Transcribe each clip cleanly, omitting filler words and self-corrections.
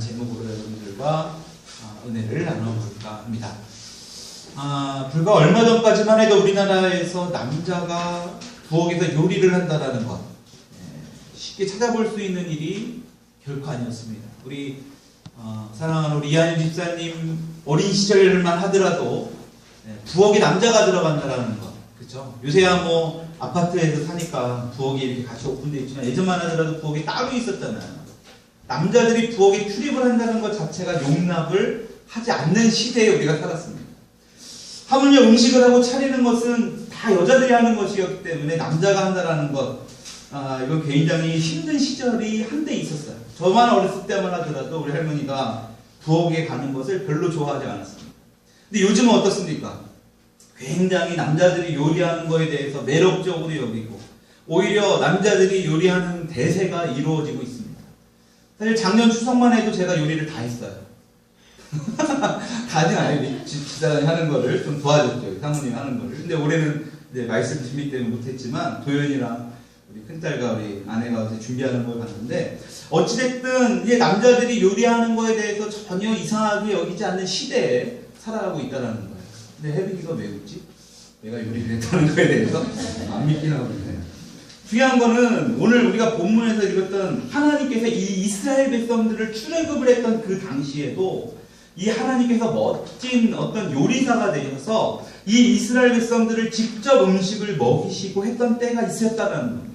제목으로 여러분들과 은혜를 나눠볼까 합니다. 불과 얼마 전까지만 해도 우리나라에서 남자가 부엌에서 요리를 한다는 것, 쉽게 찾아볼 수 있는 일이 결코 아니었습니다. 우리 사랑하는 우리 이한임 집사님 어린 시절만 하더라도 부엌에 남자가 들어간다라는 것, 그렇죠? 요새야 뭐 아파트에서 사니까 부엌이 이렇게 같이 오픈되어 있지만 예전만 하더라도 부엌이 따로 있었잖아요. 남자들이 부엌에 출입을 한다는 것 자체가 용납을 하지 않는 시대에 우리가 살았습니다. 하물며 음식을 하고 차리는 것은 다 여자들이 하는 것이었기 때문에 남자가 한다는 것, 이건 굉장히 힘든 시절이 한때 있었어요. 저만 어렸을 때만 하더라도 우리 할머니가 부엌에 가는 것을 별로 좋아하지 않았습니다. 근데 요즘은 어떻습니까? 굉장히 남자들이 요리하는 것에 대해서 매력적으로 여기고 오히려 남자들이 요리하는 대세가 이루어지고 있습니다. 사실 작년 추석만 해도 제가 요리를 다 했어요. 다는 아니고 집사람이 하는 거를 좀 도와줬죠. 사모님이 하는 거를. 근데 올해는 이제 말씀 준비 때문에 못했지만 도연이랑 우리 큰딸과 우리 아내가 어제 준비하는 걸 봤는데 어찌됐든 이제 남자들이 요리하는 거에 대해서 전혀 이상하게 여기지 않는 시대에 살아가고 있다는 거예요. 근데 혜빈이가 왜 웃지? 내가 요리를 했다는 거에 대해서 안 믿긴 하거든요. 중요한 거는 오늘 우리가 본문에서 읽었던 하나님께서 이 이스라엘 백성들을 출애굽을 했던 그 당시에도 이 하나님께서 멋진 어떤 요리사가 되셔서 이 이스라엘 백성들을 직접 음식을 먹이시고 했던 때가 있었다는 겁니다.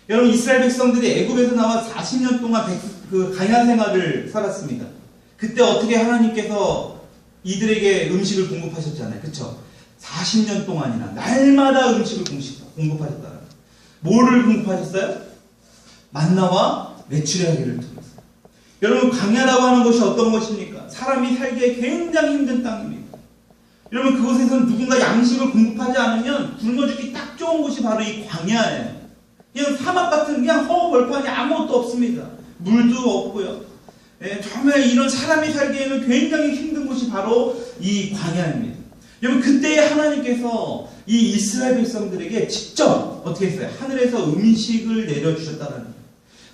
여러분, 이스라엘 백성들이 애굽에서 나와 40년 동안 가야 생활을 살았습니다. 그때 어떻게 하나님께서 이들에게 음식을 공급하셨잖아요. 그쵸? 40년 동안이나 날마다 음식을 공급하셨다는 거예요. 뭐를 공급하셨어요? 만나와 메추라기를 통해서. 여러분, 광야라고 하는 것이 어떤 것입니까? 사람이 살기에 굉장히 힘든 땅입니다. 여러분, 그곳에서는 누군가 양식을 공급하지 않으면 굶어 죽기 딱 좋은 곳이 바로 이 광야예요. 그냥 사막 같은 그냥 허허벌판이 아무것도 없습니다. 물도 없고요. 정말 이런 사람이 살기에는 굉장히 힘든 곳이 바로 이 광야입니다. 여러분, 그때 하나님께서 이 이스라엘 백성들에게 직접 어떻게 했어요? 하늘에서 음식을 내려주셨다는 거예요.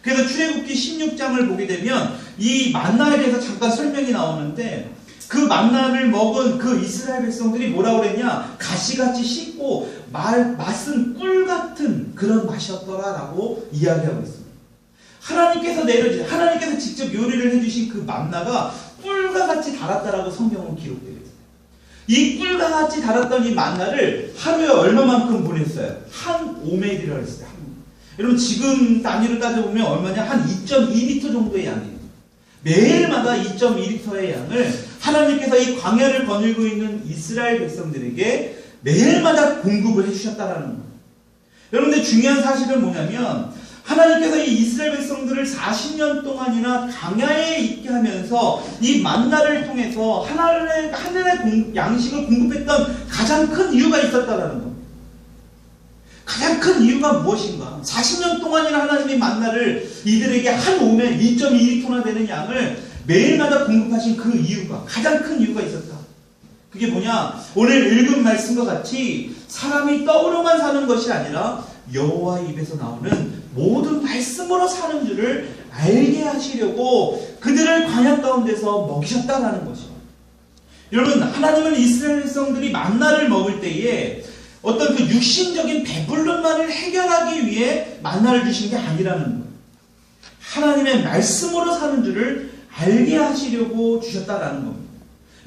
그래서 출애굽기 16장을 보게 되면 이 만나에 대해서 잠깐 설명이 나오는데 그 만나를 먹은 그 이스라엘 백성들이 뭐라고 그랬냐? 가시같이 씹고 맛은 꿀 같은 그런 맛이었더라라고 이야기하고 있습니다. 하나님께서 직접 요리를 해주신 그 만나가 꿀과 같이 달았다라고 성경은 기록되어 있어요. 이 꿀과 같이 달았던 이 만나를 하루에 얼마만큼 보냈어요? 한 오멜이라고 했어요. 여러분, 지금 단위로 따져보면 얼마냐? 한 2.2리터 정도의 양이에요. 매일마다 2.2리터의 양을 하나님께서 이 광야를 거닐고 있는 이스라엘 백성들에게 매일마다 공급을 해주셨다라는 거예요. 여러분들, 중요한 사실은 뭐냐면 하나님께서 이 이스라엘 백성들을 40년 동안이나 광야에 있게 하면서 이 만나를 통해서 하늘의 양식을 공급했던 가장 큰 이유가 있었다라는 겁니다. 가장 큰 이유가 무엇인가? 40년 동안이나 하나님의 만나를 이들에게 한 오멜 2.2리터나 되는 양을 매일마다 공급하신 그 이유가, 가장 큰 이유가 있었다. 그게 뭐냐? 오늘 읽은 말씀과 같이 사람이 떡으로만 사는 것이 아니라 여호와 입에서 나오는 모든 말씀으로 사는 줄을 알게 하시려고 그들을 광야 가운데서 먹이셨다라는 것이죠. 여러분, 하나님은 이스라엘 백성들이 만나를 먹을 때에 어떤 그 육신적인 배불름만을 해결하기 위해 만나를 주신 게 아니라는 거예요. 하나님의 말씀으로 사는 줄을 알게 하시려고 주셨다라는 겁니다.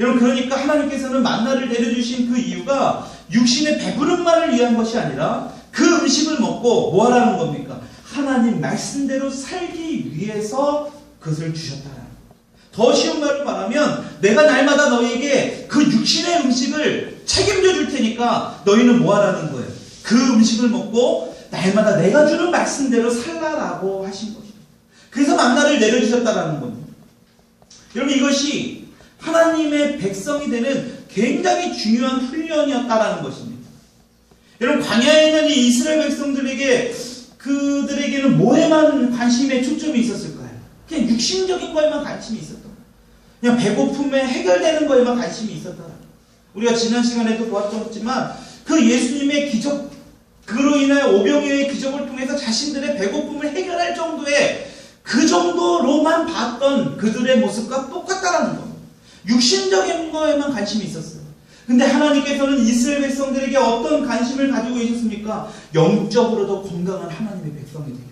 여러분, 그러니까 하나님께서는 만나를 내려주신 그 이유가 육신의 배부름만을 위한 것이 아니라 그 음식을 먹고 뭐 하라는 겁니까? 하나님 말씀대로 살기 위해서 그것을 주셨다라는 거예요. 더 쉬운 말로 말하면 내가 날마다 너희에게 그 육신의 음식을 책임져 줄 테니까 너희는 뭐 하라는 거예요? 그 음식을 먹고 날마다 내가 주는 말씀대로 살라라고 하신 것이죠. 그래서 만나를 내려주셨다라는 겁니다. 여러분, 이것이 하나님의 백성이 되는 굉장히 중요한 훈련이었다라는 것입니다. 여러분, 광야에 있는 이 이스라엘 백성들에게 그들에게는 뭐에만 관심에 초점이 있었을까요? 그냥 육신적인 거에만 관심이 있었던 거예요. 그냥 배고픔에 해결되는 거에만 관심이 있었다는 거예요. 우리가 지난 시간에도 보았지만 그 예수님의 기적, 그로 인하여 오병이어의 기적을 통해서 자신들의 배고픔을 해결할 정도의 그 정도로만 봤던 그들의 모습과 똑같다라는 겁니다. 육신적인 거에만 관심이 있었어요. 근데 하나님께서는 이스라엘 백성들에게 어떤 관심을 가지고 계셨습니까? 영적으로도 건강한 하나님의 백성이 되길.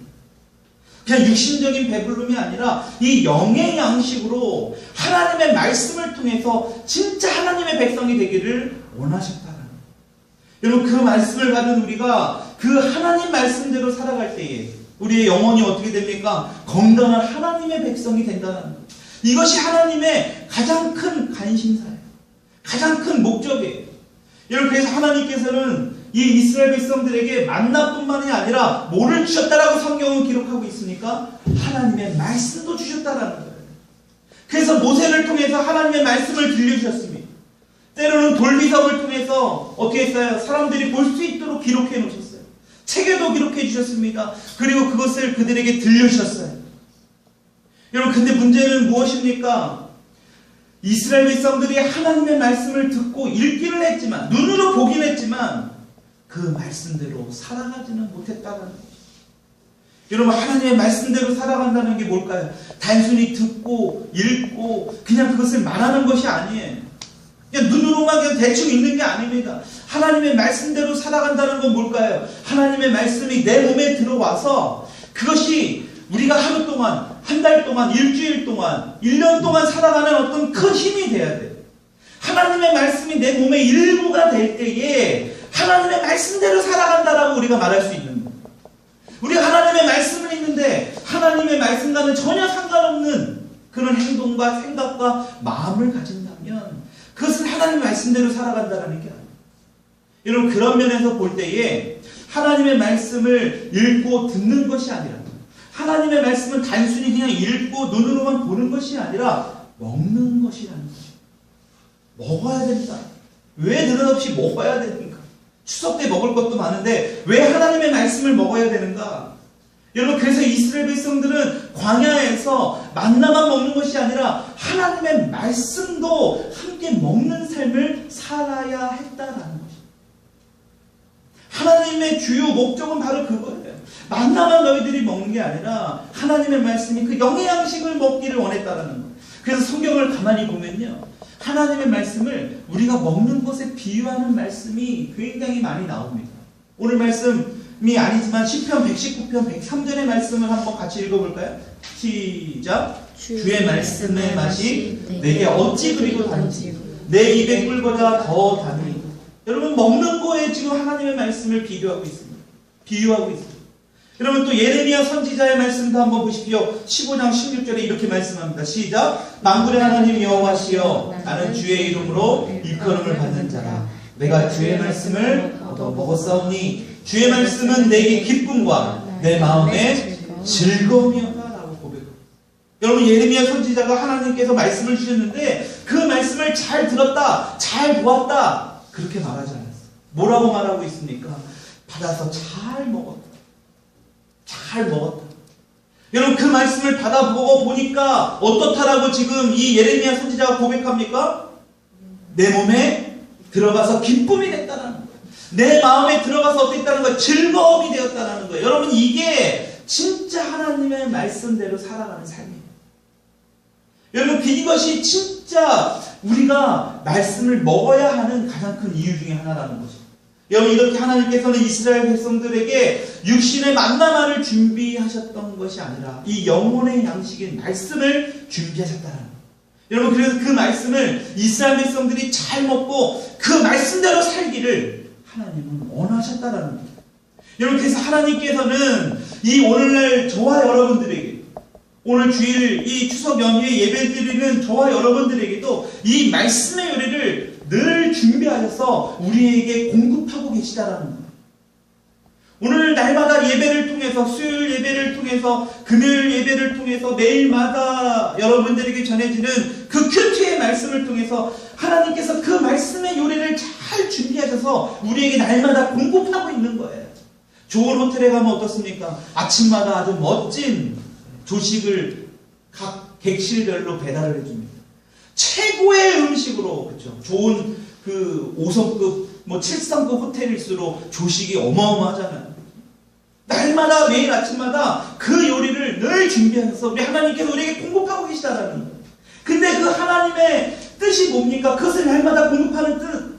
그냥 육신적인 배부름이 아니라 이 영의 양식으로 하나님의 말씀을 통해서 진짜 하나님의 백성이 되기를 원하셨다는 거예요. 여러분, 그 말씀을 받은 우리가 그 하나님 말씀대로 살아갈 때에 우리의 영혼이 어떻게 됩니까? 건강한 하나님의 백성이 된다는 거예요. 이것이 하나님의 가장 큰 관심사예요. 가장 큰 목적이에요. 여러분, 그래서 하나님께서는 이 이스라엘 백성들에게 만나뿐만이 아니라 뭐를 주셨다라고 성경은 기록하고 있으니까 하나님의 말씀도 주셨다라는 거예요. 그래서 모세를 통해서 하나님의 말씀을 들려주셨습니다. 때로는 돌비석을 통해서 어떻게 했어요? 사람들이 볼 수 있도록 기록해 놓으셨어요. 책에도 기록해 주셨습니다. 그리고 그것을 그들에게 들려주셨어요. 여러분, 근데 문제는 무엇입니까? 이스라엘 백성들이 하나님의 말씀을 듣고 읽기를 했지만, 눈으로 보긴 했지만 그 말씀대로 살아가지는 못했다는 거죠. 여러분, 하나님의 말씀대로 살아간다는 게 뭘까요? 단순히 듣고 읽고 그냥 그것을 말하는 것이 아니에요. 그냥 눈으로만 그냥 대충 읽는 게 아닙니다. 하나님의 말씀대로 살아간다는 건 뭘까요? 하나님의 말씀이 내 몸에 들어와서 그것이 우리가 하루 동안, 한 달 동안, 일주일 동안, 1년 동안 살아가는 어떤 큰 힘이 돼야 돼요. 하나님의 말씀이 내 몸의 일부가 될 때에 하나님의 말씀대로 살아간다라고 우리가 말할 수 있는 거예요. 우리가 하나님의 말씀을 읽는데 하나님의 말씀과는 전혀 상관없는 그런 행동과 생각과 마음을 가진다면 그것은 하나님의 말씀대로 살아간다는 게 아니에요. 여러분, 그런 면에서 볼 때에 하나님의 말씀을 읽고 듣는 것이 아니라, 하나님의 말씀은 단순히 그냥 읽고 눈으로만 보는 것이 아니라 먹는 것이라는 거죠. 먹어야 된다. 왜 느닷없이 먹어야 되는가? 추석 때 먹을 것도 많은데 왜 하나님의 말씀을 먹어야 되는가? 여러분, 그래서 이스라엘 백성들은 광야에서 만나만 먹는 것이 아니라 하나님의 말씀도 함께 먹는 삶을 살아야 했다라는 것입니다. 하나님의 주요 목적은 바로 그거예요. 만나만 너희들이 먹는 게 아니라 하나님의 말씀이 그 영의 양식을 먹기를 원했다라는 거예요. 그래서 성경을 가만히 보면요, 하나님의 말씀을 우리가 먹는 것에 비유하는 말씀이 굉장히 많이 나옵니다. 오늘 말씀이 아니지만 시편 119편 103절의 말씀을 한번 같이 읽어볼까요? 시작. 주의 말씀의 맛이 내게 어찌 그리고 단지 내 입에 꿀보다 더 다니. 여러분, 먹는 거에 지금 하나님의 말씀을 비교하고 있습니다. 비유하고 있습니다. 여러분, 또 예레미야 선지자의 말씀도 한번 보십시오. 15장 16절에 이렇게 말씀합니다. 시작. 만군의 하나님 여호와시여, 나는 주의 이름으로 일컬음을 받는 자라. 내가 주의 말씀을 얻어 먹었사오니 주의 말씀은 내게 기쁨과 내 마음의 즐거움이었다라고 고백합니다. 여러분, 예레미야 선지자가 하나님께서 말씀을 주셨는데 그 말씀을 잘 들었다, 잘 보았다, 그렇게 말하지 않았어요. 뭐라고 말하고 있습니까? 받아서 잘 먹었다. 잘 먹었다. 여러분, 그 말씀을 받아보고 보니까 어떻다라고 지금 이 예레미야 선지자가 고백합니까? 내 몸에 들어가서 기쁨이 됐다는 거예요. 내 마음에 들어가서 어땠다는 거예요? 즐거움이 되었다는 거예요. 여러분, 이게 진짜 하나님의 말씀대로 살아가는 삶이에요. 여러분, 이것이 진짜 우리가 말씀을 먹어야 하는 가장 큰 이유 중에 하나라는 거죠. 여러분, 이렇게 하나님께서는 이스라엘 백성들에게 육신의 만나만을 준비하셨던 것이 아니라 이 영혼의 양식인 말씀을 준비하셨다는 거예요. 여러분, 그래서 그 말씀을 이스라엘 백성들이 잘 먹고 그 말씀대로 살기를 하나님은 원하셨다는 거예요. 여러분, 그래서 하나님께서는 이 오늘날 저와 여러분들에게, 오늘 주일 이 추석 연휴에 예배드리는 저와 여러분들에게도 이 말씀의 요리를 늘 준비하셔서 우리에게 공급하고 계시다라는 거예요. 오늘 날마다 예배를 통해서, 수요일 예배를 통해서, 금요일 예배를 통해서, 매일마다 여러분들에게 전해지는 그 큐티의 말씀을 통해서 하나님께서 그 말씀의 요리를 잘 준비하셔서 우리에게 날마다 공급하고 있는 거예요. 좋은 호텔에 가면 어떻습니까? 아침마다 아주 멋진 조식을 각 객실별로 배달을 해줍니다. 최고의 음식으로, 그렇죠? 좋은 그 5성급, 7성급 호텔일수록 조식이 어마어마하잖아요. 날마다 매일 아침마다 그 요리를 늘 준비하셔서 우리 하나님께서 우리에게 공급하고 계시다라는 거예요. 근데 그 하나님의 뜻이 뭡니까? 그것을 날마다 공급하는 뜻.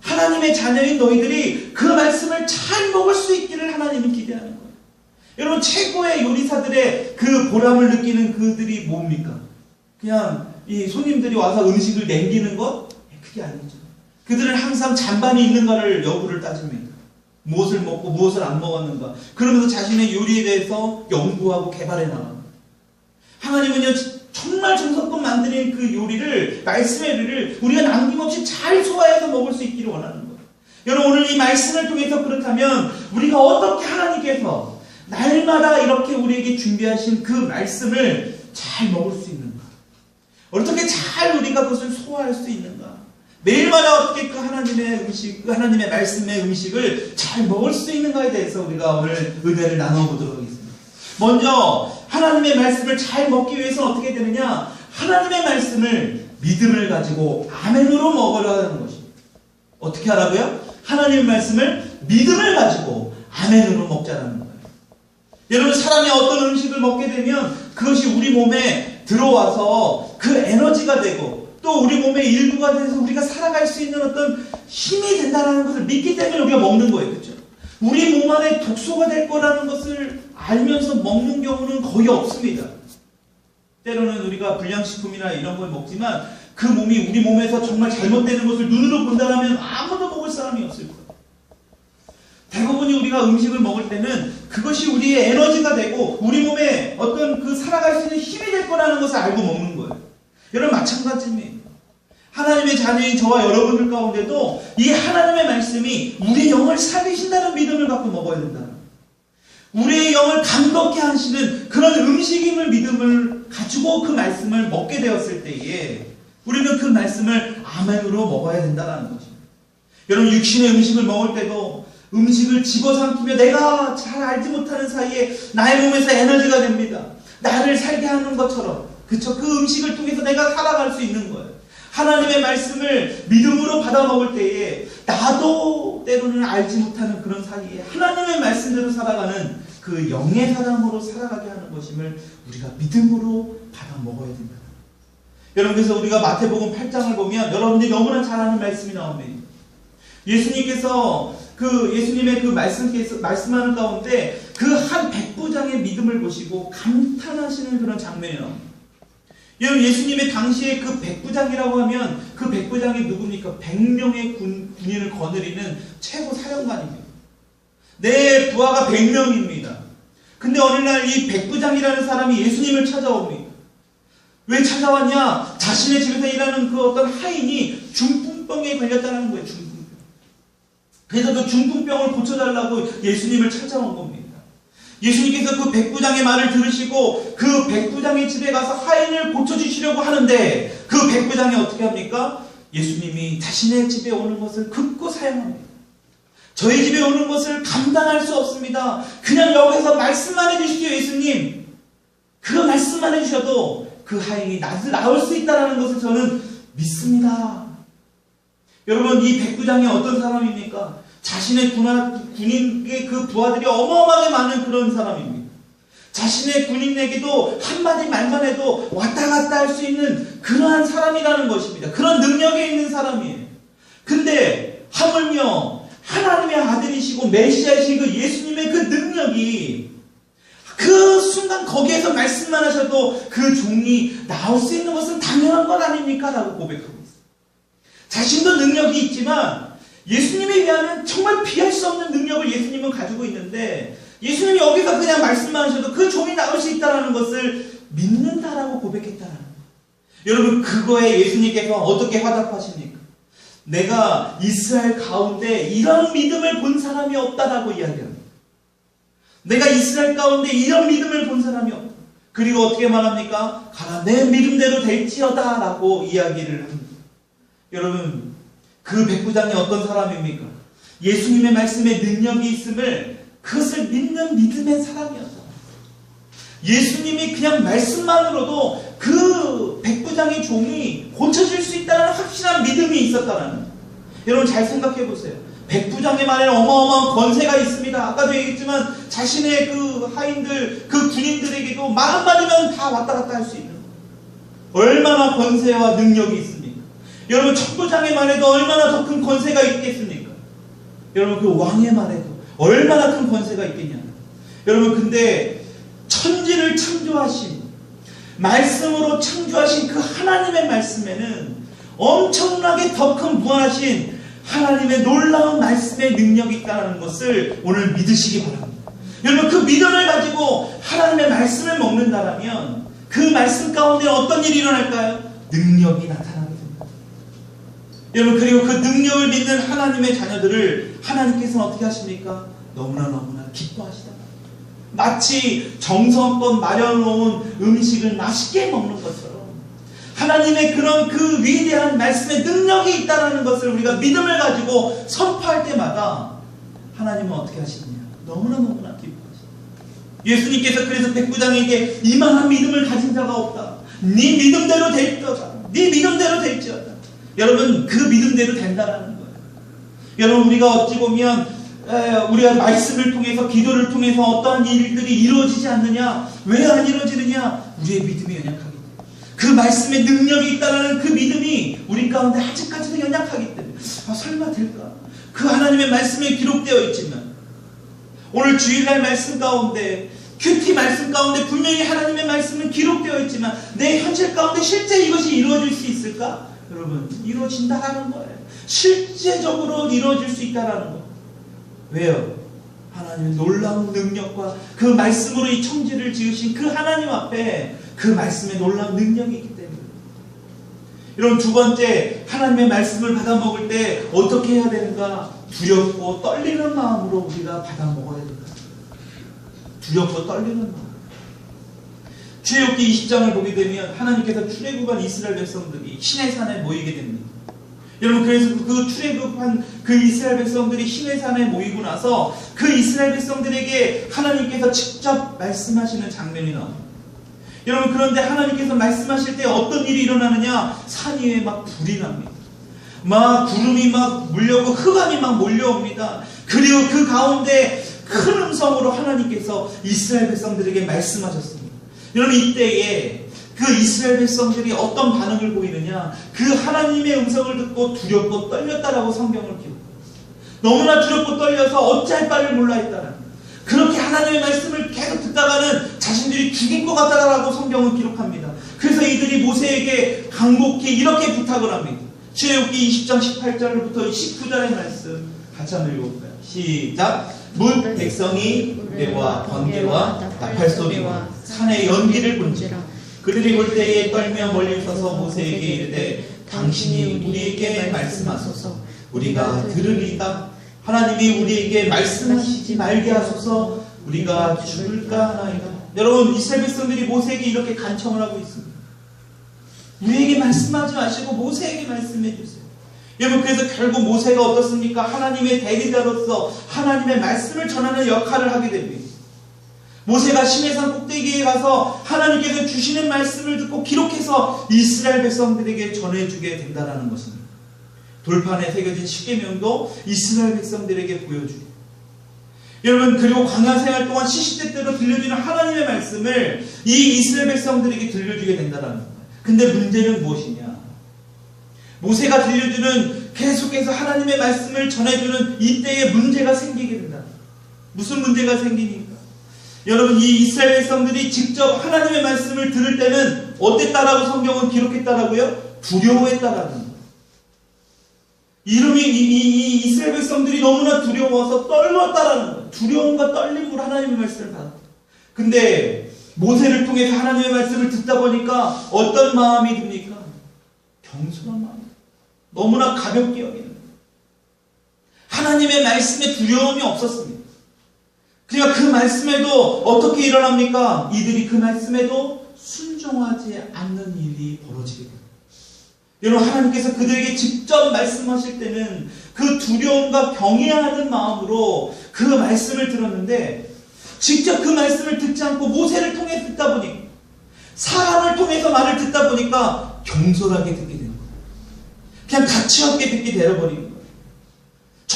하나님의 자녀인 너희들이 그 말씀을 잘 먹을 수 있기를 하나님은 기대하는 거예요. 여러분, 최고의 요리사들의 그 보람을 느끼는 그들이 뭡니까? 그냥 이 손님들이 와서 음식을 남기는 것? 그게 아니죠. 그들은 항상 잔반이 있는가를 여부를 따집니다. 무엇을 먹고 무엇을 안 먹었는가. 그러면서 자신의 요리에 대해서 연구하고 개발해 나갑니다. 하나님은요, 정말 정성껏 만드는 그 요리를, 말씀의 요리를 우리가 남김없이 잘 소화해서 먹을 수 있기를 원하는 거예요. 여러분, 오늘 이 말씀을 통해서 그렇다면 우리가 어떻게 하나님께서 날마다 이렇게 우리에게 준비하신 그 말씀을 잘 먹을 수 있는가? 어떻게 잘 우리가 그것을 소화할 수 있는가? 매일마다 어떻게 그 하나님의 음식, 그 하나님의 말씀의 음식을 잘 먹을 수 있는가에 대해서 우리가 오늘 은혜를 나눠보도록 하겠습니다. 먼저 하나님의 말씀을 잘 먹기 위해서는 어떻게 되느냐? 하나님의 말씀을 믿음을 가지고 아멘으로 먹으려 하는 것입니다. 어떻게 하라고요? 하나님의 말씀을 믿음을 가지고 아멘으로 먹자라는 거예요. 여러분, 사람이 어떤 음식을 먹게 되면 그것이 우리 몸에 들어와서 그 에너지가 되고 또 우리 몸의 일부가 돼서 우리가 살아갈 수 있는 어떤 힘이 된다는 것을 믿기 때문에 우리가 먹는 거예요. 그렇죠? 우리 몸 안에 독소가 될 거라는 것을 알면서 먹는 경우는 거의 없습니다. 때로는 우리가 불량식품이나 이런 걸 먹지만 그 몸이 우리 몸에서 정말 잘못되는 것을 눈으로 본다면 아무도 먹을 사람이 없을 거예요. 대부분이 우리가 음식을 먹을 때는 그것이 우리의 에너지가 되고 우리 몸에 어떤 그 살아갈 수 있는 힘이 될 거라는 것을 알고 먹는 거예요. 여러분, 마찬가지입니다. 하나님의 자녀인 저와 여러분들 가운데도 이 하나님의 말씀이 우리의 영을 살리신다는 믿음을 갖고 먹어야 된다. 우리의 영을 감독케 하시는 그런 음식임을 믿음을 가지고 그 말씀을 먹게 되었을 때에 우리는 그 말씀을 아멘으로 먹어야 된다는 것입니다. 여러분, 육신의 음식을 먹을 때도 음식을 집어삼키며 내가 잘 알지 못하는 사이에 나의 몸에서 에너지가 됩니다. 나를 살게 하는 것처럼, 그쵸? 그 음식을 통해서 내가 살아갈 수 있는 거예요. 하나님의 말씀을 믿음으로 받아 먹을 때에 나도 때로는 알지 못하는 그런 사이에 하나님의 말씀대로 살아가는 그 영의 사람으로 살아가게 하는 것임을 우리가 믿음으로 받아 먹어야 된다. 여러분, 그래서 우리가 마태복음 8장을 보면 여러분들이 너무나 잘 아는 말씀이 나옵니다. 예수님께서 예수님의 그 말씀하는 가운데 그 한 백부장의 믿음을 보시고 감탄하시는 그런 장면이 나옵니다. 여러분, 예수님의 당시에 그 백부장이라고 하면 그 백부장이 누굽니까? 100명의 군인을 거느리는 최고 사령관입니다. 내 부하가 100명입니다. 근데 어느 날 이 백부장이라는 사람이 예수님을 찾아옵니다. 왜 찾아왔냐? 자신의 집에서 일하는 그 어떤 하인이 중풍병에 걸렸다는 거예요. 중풍병. 그래서 그 중풍병을 고쳐달라고 예수님을 찾아온 겁니다. 예수님께서 그 백부장의 말을 들으시고 그 백부장의 집에 가서 하인을 고쳐주시려고 하는데 그 백부장이 어떻게 합니까? 예수님이 자신의 집에 오는 것을 극구 사양합니다. 저희 집에 오는 것을 감당할 수 없습니다. 그냥 여기서 말씀만 해주십시오, 예수님. 그 말씀만 해주셔도 그 하인이 나올 수 있다는 것을 저는 믿습니다. 여러분, 이 백부장이 어떤 사람입니까? 자신의 군인의 그 부하들이 어마어마하게 많은 그런 사람입니다. 자신의 군인에게도 한마디 말만 해도 왔다 갔다 할 수 있는 그러한 사람이라는 것입니다. 그런 능력이 있는 사람이에요. 근데 하물며 하나님의 아들이시고 메시아이신 그 예수님의 그 능력이 그 순간 거기에서 말씀만 하셔도 그 종이 나올 수 있는 것은 당연한 것 아닙니까? 라고 고백하고 있어요. 자신도 능력이 있지만 예수님에 비하면 정말 비할 수 없는 능력을 예수님은 가지고 있는데 예수님이 여기서 그냥 말씀만 하셔도 그 종이 나올 수 있다는 것을 믿는다라고 고백했다는 거예요. 여러분, 그거에 예수님께서 어떻게 화답하십니까? 내가 이스라엘 가운데 이런 믿음을 본 사람이 없다라고 이야기합니다. 내가 이스라엘 가운데 이런 믿음을 본 사람이 없다. 그리고 어떻게 말합니까? 가라, 내 믿음대로 될지어다 라고 이야기를 합니다. 여러분, 그 백부장이 어떤 사람입니까? 예수님의 말씀에 능력이 있음을 그것을 믿는 믿음의 사람이었다. 예수님이 그냥 말씀만으로도 그 백부장의 종이 고쳐질 수 있다는 확실한 믿음이 있었다는 거예요. 여러분, 잘 생각해 보세요. 백부장의 말에는 어마어마한 권세가 있습니다. 아까도 얘기했지만 자신의 그 하인들, 그 군인들에게도 말 한마디면 다 왔다 갔다 할 수 있는 거예요. 얼마나 권세와 능력이 있습니까? 여러분, 천부장의 말에도 얼마나 더 큰 권세가 있겠습니까? 여러분, 그 왕의 말에도 얼마나 큰 권세가 있겠냐. 여러분, 근데 천지를 창조하신, 말씀으로 창조하신 그 하나님의 말씀에는 엄청나게 더 큰 무한하신 하나님의 놀라운 말씀의 능력이 있다는 것을 오늘 믿으시기 바랍니다. 여러분, 그 믿음을 가지고 하나님의 말씀을 먹는다라면 그 말씀 가운데 어떤 일이 일어날까요? 능력이 나타나게 됩니다. 여러분, 그리고 그 능력을 믿는 하나님의 자녀들을 하나님께서는 어떻게 하십니까? 너무나 기뻐하시다. 마치 정성껏 마련놓은 음식을 맛있게 먹는 것처럼 하나님의 그런 그 위대한 말씀의 능력이 있다는 것을 우리가 믿음을 가지고 선포할 때마다 하나님은 어떻게 하시느냐? 너무나 기뻐하시다. 예수님께서 그래서 백부장에게 이만한 믿음을 가진 자가 없다. 네 믿음대로 될지어다. 네 믿음대로 될지어다. 여러분, 그 믿음대로 된다라는 거예요. 여러분, 우리가 어찌 보면 우리가 말씀을 통해서, 기도를 통해서 어떠한 일들이 이루어지지 않느냐? 왜 안 이루어지느냐? 우리의 믿음이 연약하기 때문에. 그 말씀에 능력이 있다는 그 믿음이 우리 가운데 아직까지도 연약하기 때문에 설마 될까? 그 하나님의 말씀에 기록되어 있지만 오늘 주일날 말씀 가운데, 큐티 말씀 가운데 분명히 하나님의 말씀은 기록되어 있지만 내 현실 가운데 실제 이것이 이루어질 수 있을까? 여러분, 이루어진다라는 거예요. 실제적으로 이루어질 수 있다라는 거예요. 왜요? 하나님의 놀라운 능력과 그 말씀으로 이 천지를 지으신 그 하나님 앞에 그 말씀의 놀라운 능력이 있기 때문에. 여러분, 두 번째, 하나님의 말씀을 받아 먹을 때 어떻게 해야 되는가? 두렵고 떨리는 마음으로 우리가 받아 먹어야 된다. 두렵고 떨리는 마음. 출애굽기 20장을 보게 되면 하나님께서 출애굽한 이스라엘 백성들이 시내산에 모이게 됩니다. 여러분, 그래서 그 출애굽한 그 이스라엘 백성들이 시내산에 모이고 나서 그 이스라엘 백성들에게 하나님께서 직접 말씀하시는 장면이 나옵니다. 여러분, 그런데 하나님께서 말씀하실 때 어떤 일이 일어나느냐? 산 위에 막 불이 납니다. 막 구름이 막 물려오고 흑암이 막 몰려옵니다. 그리고 그 가운데 큰 음성으로 하나님께서 이스라엘 백성들에게 말씀하셨습니다. 여러분, 이때에 그 이스라엘 백성들이 어떤 반응을 보이느냐? 그 하나님의 음성을 듣고 두렵고 떨렸다라고 성경을 기록합니다. 너무나 두렵고 떨려서 어찌할 바를 몰라 했다라는, 그렇게 하나님의 말씀을 계속 듣다가는 자신들이 죽일 것 같다라고 성경은 기록합니다. 그래서 이들이 모세에게 간곡히 이렇게 부탁을 합니다. 출애굽기 20장 18절부터 19절의 말씀 같이 한번 읽어볼까요? 시작! 뭇 백성이 우레와 번개와 나팔소리와 산의 연기를 본지라 그들이 볼 때에 떨며 멀리 서서 모세에게 이르되 당신이 우리에게 말씀하소서 우리가 들으리이다. 하나님이 우리에게 말씀하시지 말게 하소서 우리가 죽을까 하나이다. 여러분, 이스라엘 백성들이 모세에게 이렇게 간청을 하고 있습니다. 우리에게 말씀하지 마시고 모세에게 말씀해 주세요. 여러분, 그래서 결국 모세가 어떻습니까? 하나님의 대리자로서 하나님의 말씀을 전하는 역할을 하게 됩니다. 모세가 시내산 꼭대기에 가서 하나님께서 주시는 말씀을 듣고 기록해서 이스라엘 백성들에게 전해주게 된다는 것입니다. 돌판에 새겨진 십계명도 이스라엘 백성들에게 보여주고, 여러분, 그리고 광야 생활 동안 시시때때로 들려주는 하나님의 말씀을 이 이스라엘 백성들에게 들려주게 된다는 거예요. 근데 문제는 무엇이냐? 모세가 들려주는, 계속해서 하나님의 말씀을 전해주는 이때에 문제가 생기게 된다. 무슨 문제가 생기니까? 여러분, 이 이스라엘 백성들이 직접 하나님의 말씀을 들을 때는 어땠다라고 성경은 기록했다라고요? 두려워했다라는 거예요. 이 이스라엘 백성들이 너무나 두려워서 떨었다라는 거예요. 두려움과 떨림으로 하나님의 말씀을 받았다. 근데 모세를 통해서 하나님의 말씀을 듣다 보니까 어떤 마음이 듭니까? 겸손한 마음. 너무나 가볍게 여기는 거예요. 하나님의 말씀에 두려움이 없었습니다. 그러니까 그 말씀에도 어떻게 일어납니까? 이들이 그 말씀에도 순종하지 않는 일이 벌어지게 됩니다. 여러분, 하나님께서 그들에게 직접 말씀하실 때는 그 두려움과 경외하는 마음으로 그 말씀을 들었는데, 직접 그 말씀을 듣지 않고 모세를 통해 듣다 보니까, 사람을 통해서 말을 듣다 보니까 경솔하게 듣게 되는 거예요. 그냥 가치 없게 듣게 되어버리는 거예요.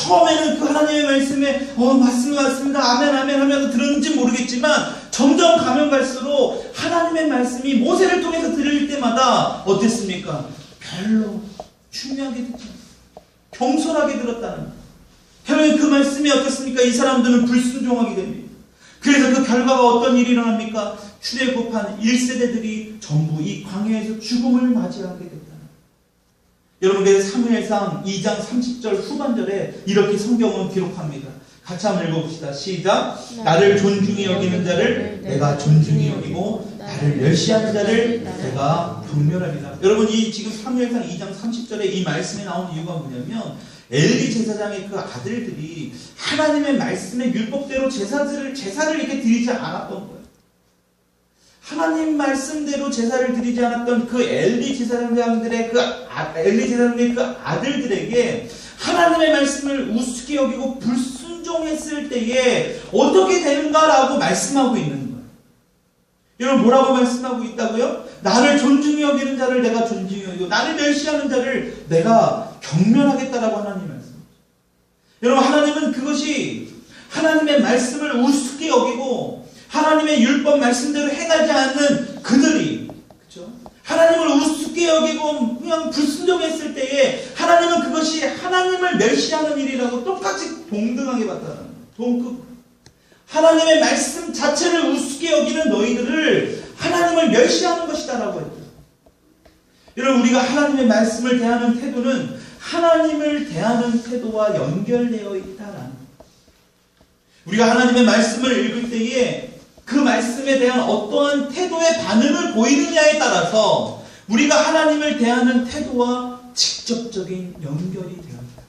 처음에는 그 하나님의 말씀에 맞습니다 아멘 아멘 하면서 들었는지 모르겠지만 점점 가면 갈수록 하나님의 말씀이 모세를 통해서 들을 때마다 어땠습니까? 별로 중요하게 듣지 않습니다. 겸손하게 들었다는 거예요. 결국에 그 말씀이 어떻습니까? 이 사람들은 불순종하게 됩니다. 그래서 그 결과가 어떤 일이 일어납니까? 출애굽한 1세대들이 전부 이 광야에서 죽음을 맞이하게 됐다. 여러분, 그래서 사무엘상 2장 30절 후반절에 이렇게 성경은 기록합니다. 같이 한번 읽어봅시다. 시작. 나를 존중히 여기는 자를 내가 존중히 여기고 나를 멸시하는 자를 내가 경멸하리라. 여러분, 이 지금 사무엘상 2장 30절에 이 말씀이 나온 이유가 뭐냐면 엘리 제사장의 그 아들들이 하나님의 말씀의 율법대로 제사를 이렇게 드리지 않았던 거예요. 하나님 말씀대로 제사를 드리지 않았던 그 엘리 제사장들의 그 아들들에게 하나님의 말씀을 우습게 여기고 불순종했을 때에 어떻게 되는가라고 말씀하고 있는 거예요. 여러분, 뭐라고 말씀하고 있다고요? 나를 존중히 여기는 자를 내가 존중히 여기고 나를 멸시하는 자를 내가 경멸하겠다라고 하나님 말씀하죠. 여러분, 하나님은 그것이 하나님의 말씀을 우습게 여기고 하나님의 율법 말씀대로 행하지 않는 그들이, 그렇죠? 하나님을 우습게 여기고 그냥 불순종했을 때에 하나님은 그것이 하나님을 멸시하는 일이라고 똑같이 동등하게 봤다는 거예요. 동급. 하나님의 말씀 자체를 우습게 여기는 너희들을 하나님을 멸시하는 것이다라고 했죠. 여러분, 우리가 하나님의 말씀을 대하는 태도는 하나님을 대하는 태도와 연결되어 있다라는 거예요. 우리가 하나님의 말씀을 읽을 때에 그 말씀에 대한 어떠한 태도의 반응을 보이느냐에 따라서 우리가 하나님을 대하는 태도와 직접적인 연결이 되었다.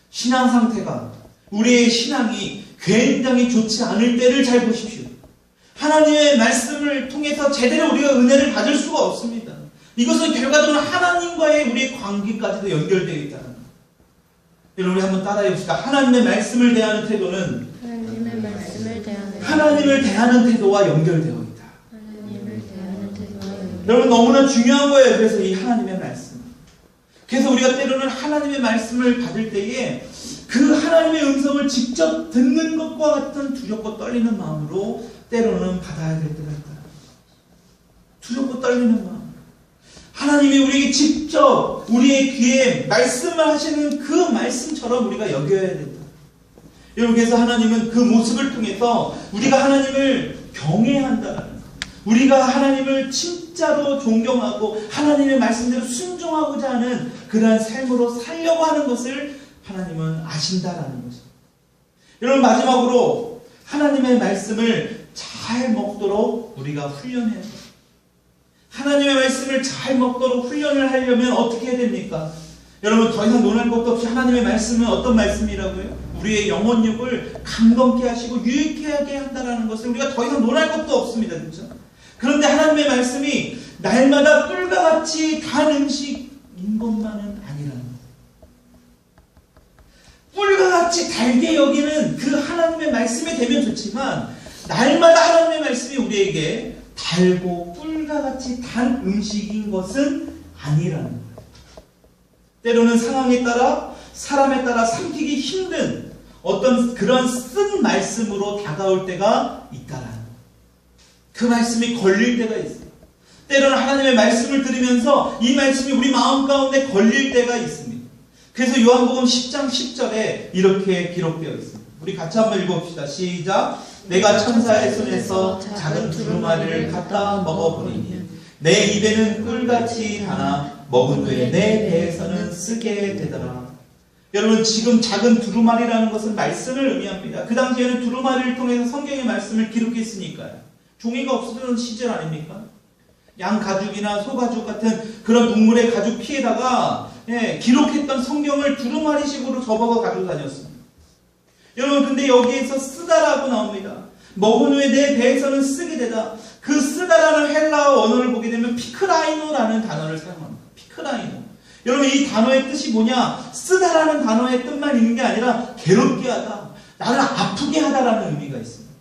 신앙 상태가, 우리의 신앙이 굉장히 좋지 않을 때를 잘 보십시오. 하나님의 말씀을 통해서 제대로 우리가 은혜를 받을 수가 없습니다. 이것은 결과적으로 하나님과의 우리의 관계까지도 연결되어 있다는 거예요. 여러분, 우리 한번 따라해 봅시다. 하나님의 말씀을 대하는 태도는 하나님을 대하는 태도와 연결되어 있다. 여러분, 너무나 중요한 거예요. 그래서 이 하나님의 말씀. 그래서 우리가 때로는 하나님의 말씀을 받을 때에 그 하나님의 음성을 직접 듣는 것과 같은 두렵고 떨리는 마음으로 때로는 받아야 될 때가 있다. 두렵고 떨리는 마음. 하나님이 우리에게 직접 우리의 귀에 말씀을 하시는 그 말씀처럼 우리가 여겨야 된다. 여러분, 그래서 하나님은 그 모습을 통해서 우리가 하나님을 경외한다는 것, 우리가 하나님을 진짜로 존경하고 하나님의 말씀대로 순종하고자 하는 그러한 삶으로 살려고 하는 것을 하나님은 아신다라는 것입니다. 여러분, 마지막으로 하나님의 말씀을 잘 먹도록 우리가 훈련해야 돼요. 하나님의 말씀을 잘 먹도록 훈련을 하려면 어떻게 해야 됩니까? 여러분, 더 이상 논할 것도 없이 하나님의 말씀은 어떤 말씀이라고요? 우리의 영혼육을 강건케 하시고 유익하게 한다는 것을 우리가 더 이상 논할 것도 없습니다. 그렇죠? 그런데 하나님의 말씀이 날마다 꿀과 같이 단 음식인 것만은 아니라는 거예요. 꿀과 같이 달게 여기는 그 하나님의 말씀이 되면 좋지만 날마다 하나님의 말씀이 우리에게 달고 꿀과 같이 단 음식인 것은 아니라는 거예요. 때로는 상황에 따라 사람에 따라 삼키기 힘든 어떤 그런 쓴 말씀으로 다가올 때가 있다라는 거예요. 그 말씀이 걸릴 때가 있어요. 때로는 하나님의 말씀을 들으면서 이 말씀이 우리 마음 가운데 걸릴 때가 있습니다. 그래서 요한복음 10장 10절에 이렇게 기록되어 있습니다. 우리 같이 한번 읽어봅시다. 시작. 내가 천사의 손에서 작은 두루마리를 갖다 먹어보니 내 입에는 꿀같이 달아 먹은 후에 내 배에서는 쓰게 되더라. 여러분, 지금 작은 두루마리라는 것은 말씀을 의미합니다. 그 당시에는 두루마리를 통해서 성경의 말씀을 기록했으니까요. 종이가 없었던 시절 아닙니까? 양 가죽이나 소 가죽 같은 그런 동물의 가죽 피에다가 기록했던 성경을 두루마리식으로 접어서 가지고 다녔습니다. 여러분, 근데 여기에서 쓰다라고 나옵니다. 먹은 후에 내 배에서는 쓰게 되다. 그 쓰다라는 헬라어 원어를 보게 되면 피크라이노라는 단어를 사용합니다. 피크라이노. 여러분, 이 단어의 뜻이 뭐냐? 쓰다라는 단어의 뜻만 있는 게 아니라 괴롭게 하다, 나를 아프게 하다라는 의미가 있습니다.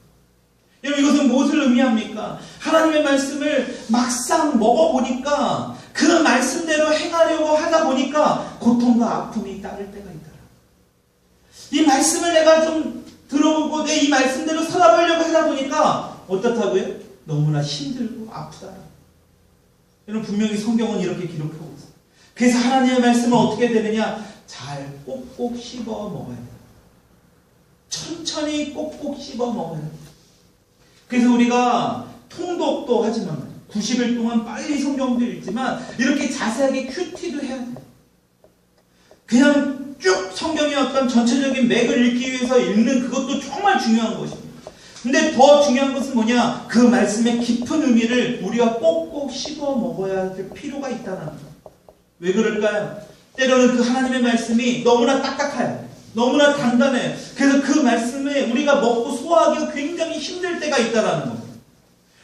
여러분, 이것은 무엇을 의미합니까? 하나님의 말씀을 막상 먹어보니까 그 말씀대로 행하려고 하다 보니까 고통과 아픔이 따를 때가 있다. 이 말씀을 내가 좀 들어보고 내 이 말씀대로 살아보려고 하다 보니까 어떻다고요? 너무나 힘들고 아프다. 여러분 분명히 성경은 이렇게 기록하고 있어요. 그래서 하나님의 말씀은 어떻게 되느냐? 잘 꼭꼭 씹어 먹어야 돼요. 천천히 꼭꼭 씹어 먹어야 돼요. 그래서 우리가 통독도 하지만 90일 동안 빨리 성경도 읽지만 이렇게 자세하게 큐티도 해야 돼요. 그냥 쭉 성경의 어떤 전체적인 맥을 읽기 위해서 읽는 그것도 정말 중요한 것입니다. 근데 더 중요한 것은 뭐냐? 그 말씀의 깊은 의미를 우리가 꼭꼭 씹어 먹어야 될 필요가 있다는 거예요. 왜 그럴까요? 때로는 그 하나님의 말씀이 너무나 딱딱해요. 너무나 단단해요. 그래서 그 말씀에 우리가 먹고 소화하기가 굉장히 힘들 때가 있다는 겁니다.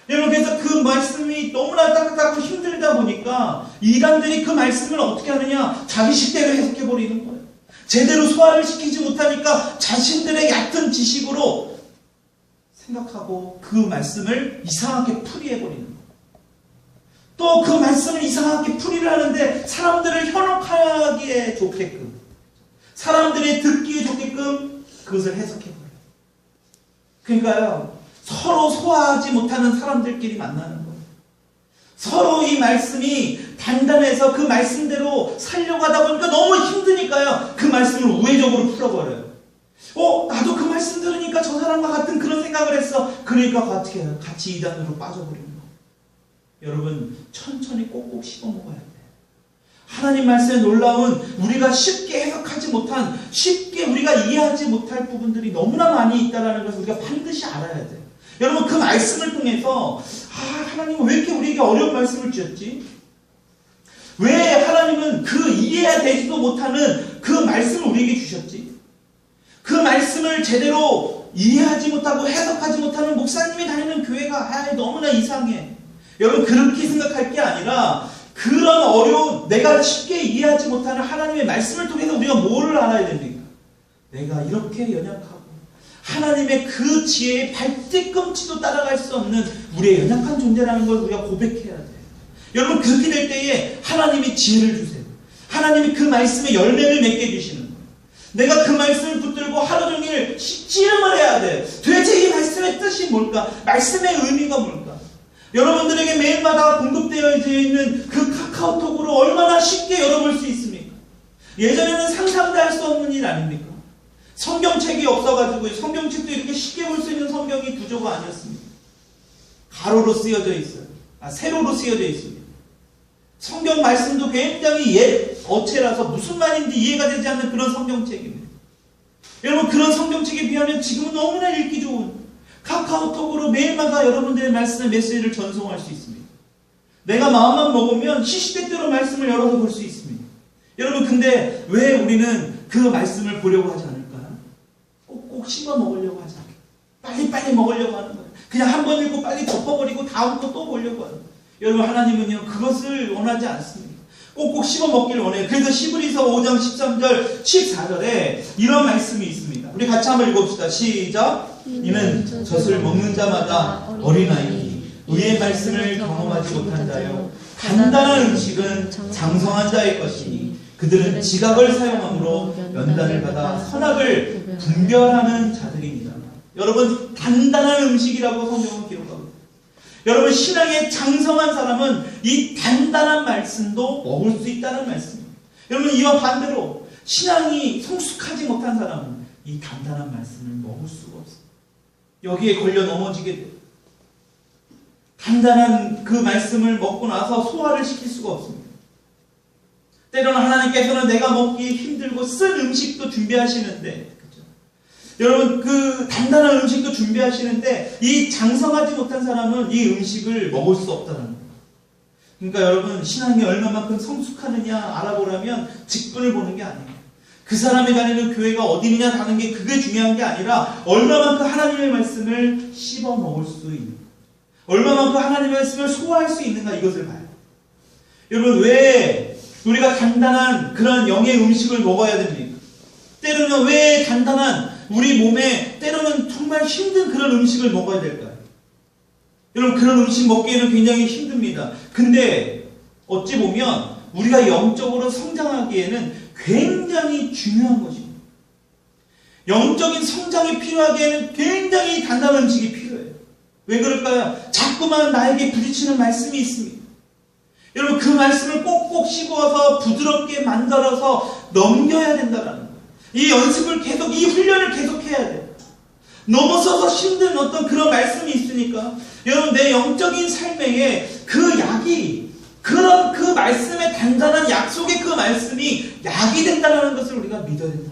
여러분 그래서 그 말씀이 너무나 딱딱하고 힘들다 보니까 이단들이 그 말씀을 어떻게 하느냐? 자기 식대로 해석해버리는 거예요. 제대로 소화를 시키지 못하니까 자신들의 얕은 지식으로 생각하고 그 말씀을 이상하게 풀이해버리는 거예요. 또 그 말씀을 이상하게 풀이를 하는데 사람들을 현혹하기에 좋게끔, 사람들이 듣기에 좋게끔 그것을 해석해버려요. 그러니까요, 서로 소화하지 못하는 사람들끼리 만나는 거예요. 서로 이 말씀이 단단해서 그 말씀대로 살려고 하다 보니까 너무 힘드니까요, 그 말씀을 우회적으로 풀어버려요. 나도 그 말씀 들으니까 저 사람과 같은 그런 생각을 했어. 그러니까 어떻게 해요? 같이 이단으로 빠져버리는 거예요. 여러분 천천히 꼭꼭 씹어 먹어야 돼요. 하나님 말씀의 놀라운 우리가 쉽게 해석하지 못한, 쉽게 우리가 이해하지 못할 부분들이 너무나 많이 있다는 것을 우리가 반드시 알아야 돼요. 여러분 그 말씀을 통해서 하나님은 왜 이렇게 우리에게 어려운 말씀을 주셨지? 왜 하나님은 그 이해되지도 못하는 그 말씀을 우리에게 주셨지? 그 말씀을 제대로 이해하지 못하고 해석하지 못하는 목사님이 다니는 교회가 너무나 이상해. 여러분 그렇게 생각할 게 아니라 그런 어려운, 내가 쉽게 이해하지 못하는 하나님의 말씀을 통해서 우리가 뭐를 알아야 됩니까? 내가 이렇게 연약하고 하나님의 그 지혜에 발뒤꿈치도 따라갈 수 없는 우리의 연약한 존재라는 걸 우리가 고백해야 돼요. 여러분 그렇게 될 때에 하나님이 지혜를 주세요. 하나님이 그 말씀의 열매를 맺게 해주시는 거예요. 내가 그 말씀을 붙들고 하루 종일 씨름을 해야 돼. 도대체 이 말씀의 뜻이 뭘까? 말씀의 의미가 뭘까? 여러분들에게 매일마다 공급되어 있는 그 카카오톡으로 얼마나 쉽게 열어볼 수 있습니까? 예전에는 상상도 할 수 없는 일 아닙니까? 성경책이 없어가지고 성경책도 이렇게 쉽게 볼 수 있는 성경이 구조가 아니었습니다. 가로로 쓰여져 있어요. 세로로 쓰여져 있습니다. 성경 말씀도 굉장히 옛 어체라서 무슨 말인지 이해가 되지 않는 그런 성경책입니다. 여러분 그런 성경책에 비하면 지금은 너무나 읽기 좋은 카카오톡으로 매일마다 여러분들의 말씀의 메시지를 전송할 수 있습니다. 내가 마음만 먹으면 시시때때로 말씀을 열어서 볼 수 있습니다. 여러분 근데 왜 우리는 그 말씀을 보려고 하지 않을까요? 꼭꼭 씹어 먹으려고 하지 않을까요? 빨리빨리 먹으려고 하는 거예요. 그냥 한 번 읽고 빨리 덮어버리고 다음 거 또 보려고 하는 거예요. 여러분 하나님은요 그것을 원하지 않습니다. 꼭꼭 씹어 먹기를 원해요. 그래서 시브리서 5장 13절 14절에 이런 말씀이 있습니다. 우리 같이 한번 읽읍시다. 시작. 이는 젖을 먹는 자마다 어린아이니 의의 말씀을 경험하지 못한 자요 단단한 음식은 장성한 자의 것이니 그들은 지각을 사용함으로 연단을 받아 선악을 분별하는 자들입니다. 여러분 단단한 음식이라고 성경은 기록하고 있습니다. 여러분 신앙의 장성한 사람은 이 단단한 말씀도 먹을 수 있다는 말씀입니다. 여러분 이와 반대로 신앙이 성숙하지 못한 사람은 이 단단한 말씀을 먹을 수가 없습니다. 여기에 걸려 넘어지게 돼요. 단단한 그 말씀을 먹고 나서 소화를 시킬 수가 없습니다. 때로는 하나님께서는 내가 먹기 힘들고 쓴 음식도 준비하시는데, 그렇죠? 여러분 그 단단한 음식도 준비하시는데 이 장성하지 못한 사람은 이 음식을 먹을 수 없다는 거예요. 그러니까 여러분 신앙이 얼마만큼 성숙하느냐 알아보려면 직분을 보는 게 아니에요. 그 사람이 다니는 교회가 어디냐 가는 게 그게 중요한 게 아니라 얼마만큼 하나님의 말씀을 씹어 먹을 수 있는가, 얼마만큼 하나님의 말씀을 소화할 수 있는가 이것을 봐요. 여러분 왜 우리가 단단한 그런 영의 음식을 먹어야 됩니까? 때로는 왜 단단한 우리 몸에 때로는 정말 힘든 그런 음식을 먹어야 될까요? 여러분 그런 음식 먹기에는 굉장히 힘듭니다. 근데 어찌 보면 우리가 영적으로 성장하기에는 굉장히 중요한 것입니다. 영적인 성장이 필요하기에는 굉장히 단단한 음식이 필요해요. 왜 그럴까요? 자꾸만 나에게 부딪히는 말씀이 있습니다. 여러분, 그 말씀을 꼭꼭 씹어서 부드럽게 만들어서 넘겨야 된다는 거예요. 이 연습을 계속, 이 훈련을 계속해야 돼요. 넘어서서 힘든 어떤 그런 말씀이 있으니까 여러분, 내 영적인 삶에 그 약이, 그런 그 말씀의 단단한 약속의 그 말씀이 약이 된다는 것을 우리가 믿어야 된다.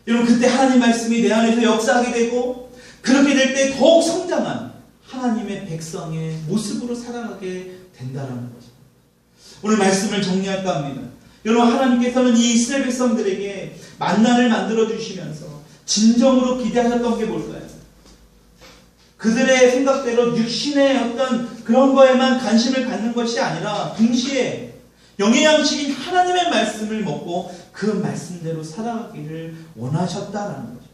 여러분, 그때 하나님 말씀이 내 안에서 역사하게 되고, 그렇게 될 때 더욱 성장한 하나님의 백성의 모습으로 살아가게 된다는 거죠. 오늘 말씀을 정리할까 합니다. 여러분, 하나님께서는 이 이스라엘 백성들에게 만나를 만들어 주시면서 진정으로 기대하셨던 게 뭘까요? 그들의 생각대로 육신의 어떤 그런 거에만 관심을 갖는 것이 아니라 동시에 영의 양식인 하나님의 말씀을 먹고 그 말씀대로 살아가기를 원하셨다라는 거죠.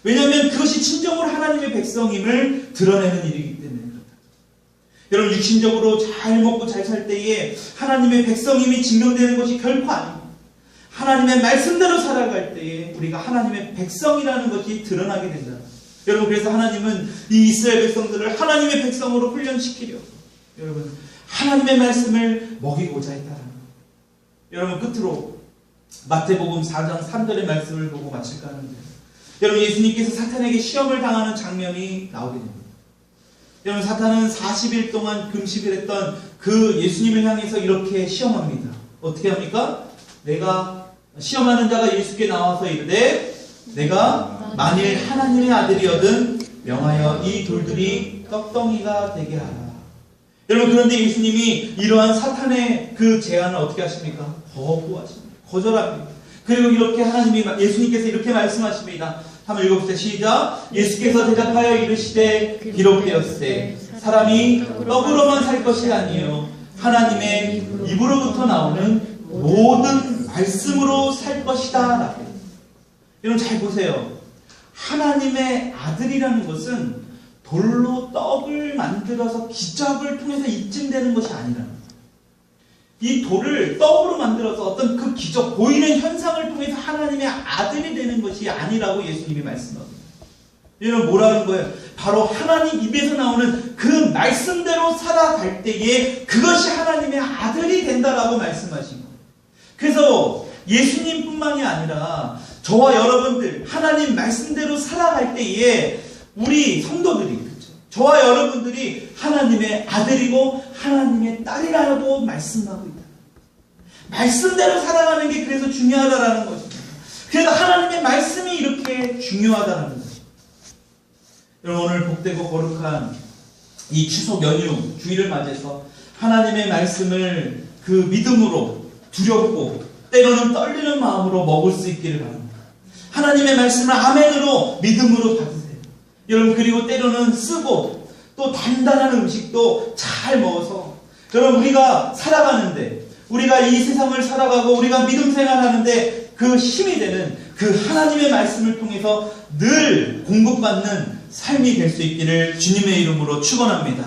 왜냐하면 그것이 진정으로 하나님의 백성임을 드러내는 일이기 때문에 그렇다. 여러분, 육신적으로 잘 먹고 잘 살 때에 하나님의 백성임이 증명되는 것이 결코 아닙니다. 하나님의 말씀대로 살아갈 때에 우리가 하나님의 백성이라는 것이 드러나게 된다. 여러분, 그래서 하나님은 이 이스라엘 백성들을 하나님의 백성으로 훈련시키려 여러분 하나님의 말씀을 먹이고자 했다는 거예요. 여러분, 끝으로 마태복음 4장 3절의 말씀을 보고 마칠까 하는데, 여러분, 예수님께서 사탄에게 시험을 당하는 장면이 나오게 됩니다. 여러분, 사탄은 40일 동안 금식을 했던 그 예수님을 향해서 이렇게 시험합니다. 어떻게 합니까? 내가 시험하는 자가 예수께 나와서 이르되 내가 만일 하나님의 아들이거든 명하여 이 돌들이 떡덩이가 되게 하라. 여러분, 그런데 예수님이 이러한 사탄의 그 제안을 어떻게 하십니까? 거부하십니다. 거절합니다. 그리고 이렇게 예수님께서 이렇게 말씀하십니다. 한번 읽어보세요. 시작. 예수께서 대답하여 이르시되 기록되었으되 사람이 떡으로만 살 것이 아니요 하나님의 입으로부터 나오는 모든 말씀으로 살 것이다. 여러분, 잘 보세요. 하나님의 아들이라는 것은 돌로 떡을 만들어서 기적을 통해서 입증되는 것이 아니라는 거예요. 이 돌을 떡으로 만들어서 어떤 그 기적, 보이는 현상을 통해서 하나님의 아들이 되는 것이 아니라고 예수님이 말씀합니다. 여러분, 뭐라는 거예요? 바로 하나님 입에서 나오는 그 말씀대로 살아갈 때에 그것이 하나님의 아들이 된다라고 말씀하신 거예요. 그래서 예수님뿐만이 아니라 저와 여러분들 하나님 말씀대로 살아갈 때에 우리 성도들이, 그렇죠? 저와 여러분들이 하나님의 아들이고 하나님의 딸이라고 말씀하고 있다. 말씀대로 살아가는 게 그래서 중요하다라는 거죠. 그래서 하나님의 말씀이 이렇게 중요하다는 거죠. 여러분, 오늘 복되고 거룩한 이 추석 연휴 주일을 맞이해서 하나님의 말씀을 그 믿음으로 두렵고 때로는 떨리는 마음으로 먹을 수 있기를 바랍니다. 하나님의 말씀을 아멘으로 믿음으로 받으세요. 여러분, 그리고 때로는 쓰고 또 단단한 음식도 잘 먹어서 여러분, 우리가 살아가는데, 우리가 이 세상을 살아가고 우리가 믿음 생활하는데 그 힘이 되는 그 하나님의 말씀을 통해서 늘 공급받는 삶이 될 수 있기를 주님의 이름으로 축원합니다.